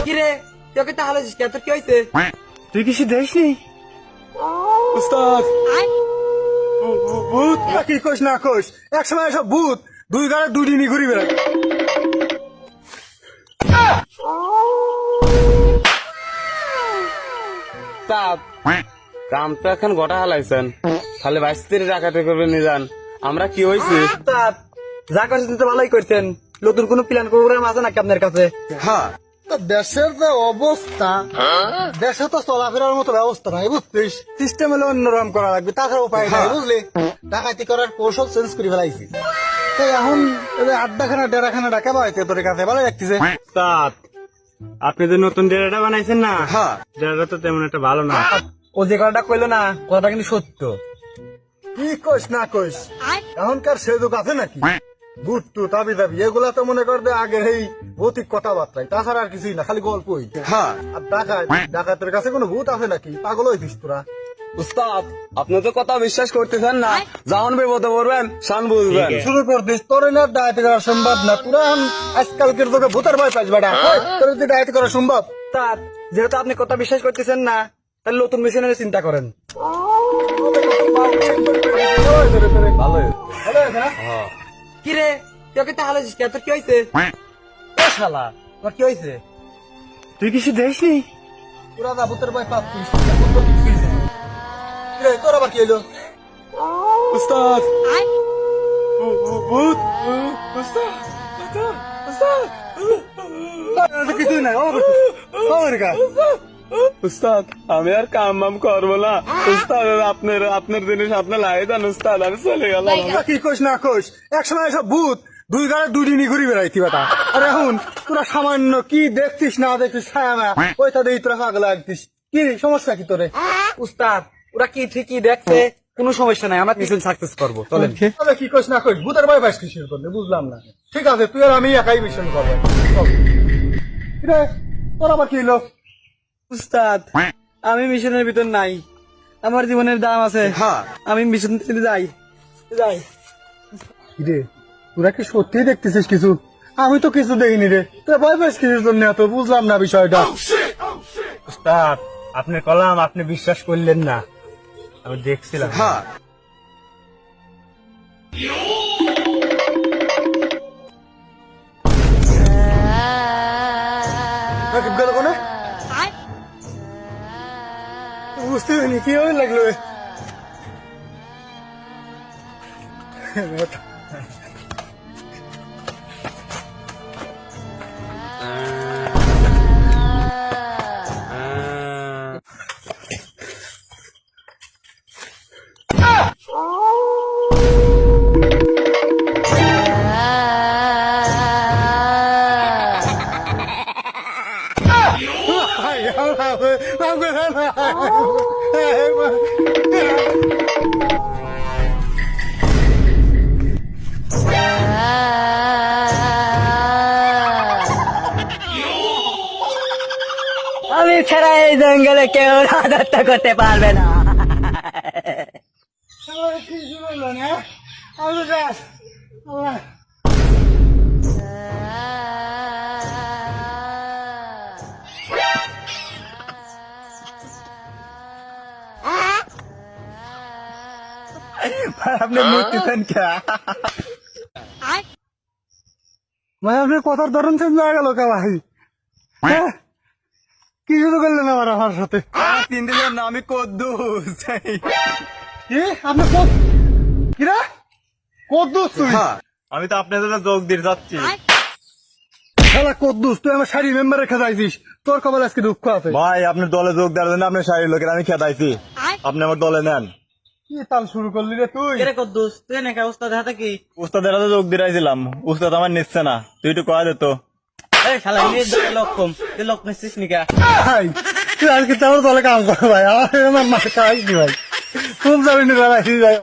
কিরে তোকে তাহলে তোর কি হয়েছে? তুই কিছু দেখিসনি? উস্তাদ ভূত কি কোষ না কোষ, এক সময় সব ভূত দুই গাড়ে দুই দিনই ঘুরি বেড়ায়। কাম তো এখন গোটা হালাইছেন, তাহলে 22 ডাকাতি করবে নিজান। আমরা কি হয়েছে? যা করছেন তো ভালোই করছেন, নতুন কোন প্ল্যান প্রোগ্রাম আছে নাকি আপনার কাছে? হ্যাঁ, তা দেশের যে অবস্থা, দেশে তো চলাফেরার মতো ব্যবস্থা নাই বুঝছিস। সিস্টেম হলে অন্যরকম করা লাগবে, তাছাড়া উপায় নাই বুঝলি। ডাকাতি করার কৌশল চেঞ্জ করে ফেলাইছি। তাই এখন আড্ডাখানা ডেরাখানা ডাকা পাইছে তোর কাছে ভালো লাগতেছে। আপনি যে নতুন ডেরাটা বানাইছেন না, ডেরাটা তো তেমন একটা ভালো না। ও যে কথাটা কইলো না, কথাটা কিন্তু সত্য। কি কোষ না কোষ, এখনকার সে যুগ আছে নাকি? ভূত টু তাবি দাবি এগুলা তো মনে করবে আগের এই ভৌতিক কথাবার্তাই, তাছাড়া আর কিছুই না, খালি গল্পই। আর ডাকাতের কাছে কোনো ভূত আছে নাকি? পাগল হইতিস তোরা। উস্তাদ, আপনি তো কথা বিশ্বাস করতেছেন না, যখন বিপদে পড়বেন শান বুঝবেন। শুরু করতিস তোর না ডায়েট করা সম্ভব না। তোরা আজকালকের তোকে ভূতের ভয় পাইস বেটা, তোর যদি ডায়েট করা সম্ভব। তার যেহেতু আপনি কথা বিশ্বাস করতেছেন না, তাহলে নতুন মেশিনের চিন্তা করেন। ভালো কিরে তোকে তাহলে তোর কি হয়েছে? শালা তোর কি হয়েছে? তুই কিছু দেখিসনি? তোরা না ভূতের ভয় পাচ্ছিস, তোর আবার কি হইলো? উস্তাদ ভূত, কিছুই নাই। উস্তাদ, আমি আর কাম বাম করবো না উস্তাদ। আপনার জিনিস আপনার লাই দেন উস্তাদ, আমি চলে গেলাম। কি কোষ না কোষ, এক সময় সব ভূত দুই গাড়ে দুই দিনই ঘুরি বেড়াইতি বেটা। আর এখন তোরা সামান্য কি দেখতিস না দেখতিস, ছায়া না ওইটা দেখি তোরা পাগল লাগতিস। কি সমস্যা কি তোরে? উস্তাদ ওরা কি ঠিকই দেখছে, কোনো সমস্যা নাই, আমরা মিশন সাকসেস করবো, চলেন। কি কোষ না কোষ, ভূতের ভয় পাইস কিসের করলে বুঝলাম না। ঠিক আছে, তুই আর আমি একাই মিশন করবো। তোর আবার কি হলো? উস্তাদ আমি মিশনের ভিতর নাই, আমার জীবনের দাম আছে, আমি মিশন যাই যাই। রে তোরা কি সত্যি দেখতেছিস কিছু? আমি তো কিছু দেখিনি রে। তোরা ভয় পাইস কিসের জন্য এত, বুঝলাম না বিষয়টা। উস্তাদ, আপনি কলাম আপনি বিশ্বাস করলেন না, আমি দেখছিলাম। বুঝতে পারিনি কি হয়ে লাগলো। আমি ছাড়া এই জঙ্গলে কেউ রাজত্ব করতে পারবে না। আপনি মরতেছেন কে? ভাই আপনার কথার ধরন চেঞ্জ হয়ে গেল কে ভাই? কি শুরু করলেন আবার আমার সাথে? তিন দিনের নাম আমি কদ্দুস। কি আপনি কিরা কদ্দুস? তুই আমি তো আপনার জন্য যোগ দিয়ে যাচ্ছি। শালা কদ্দুস, তুই আমার শাড়ি মেম্বার রেখে যাইছিস, তোর কপালে আজকে দুঃখ আছে। ভাই আপনার দলে যোগ দেওয়ার জন্য আপনার শাড়ির লোকের আমি খেদাইছি, আপনি আমার দলে নেন। কি তাল শুরু করলি রে তুই? কদ্দুস তুই নাকি উস্তাদ হাতে কি? উস্তাদের হাতে যোগ দিয়েছিলাম, উস্তাদ আমার নিচ্ছে না, তুই একটু কয়া দিত। এই শালা লোক কম, তুই লোক নিচ্ছিস নিকা? ভাই তুই আজকে তোর দলে কাম কর ভাই, আমার মাথা খাইনি ভাই, খুব যাবি না ভাই।